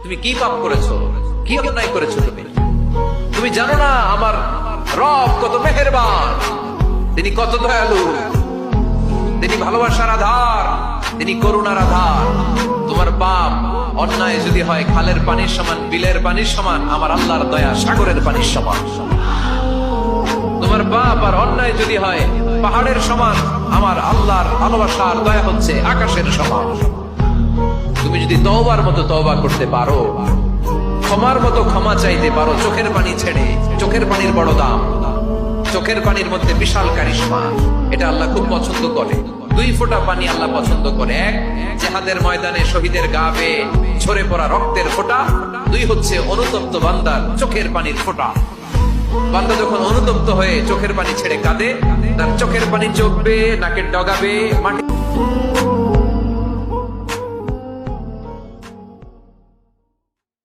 তুমি কি পাপ করেছো, কি অন্যায় করেছো? তুমি জানো না আমার রব কত মেহেরবান, তিনি কত দয়ালু, তিনি ভালোবাসার আধার, তিনি করুণার আধার। তোমার পাপ অন্যায় যদি হয় খালের পানির সমান, বিলের পানির সমান, আমার আল্লাহর দয়া সাগরের পানির সমান। তোমার পাপ আর অন্যায় যদি হয় পাহাড়ের সমান, আমার আল্লাহর ভালোবাসার দয়া হচ্ছে আকাশের সমান। তুমি যদি তওবার মতো তওবা করতে পারো, ক্ষমার মতো ক্ষমা চাইতে পারো, চোখের পানি ছেড়ে, চোখের পানির বড় দাম, চোখের পানির মধ্যে বিশাল কারিশমা, এটা আল্লাহ খুব পছন্দ করে। 2 ফোঁটা পানি আল্লাহ পছন্দ করে। 1 জিহাদের ময়দানে শহীদের গা বেয়ে ঝরে পড়া রক্তের ফোঁটা, 2 হচ্ছে অনুতপ্ত বান্দার চোখের পানির ফোঁটা। বান্দা যখন অনুতপ্ত হয়ে চোখের পানি ছেড়ে কাঁদে, তার চোখের পানি চোখ বেয়ে, নাকের ডগা বেয়ে মাটি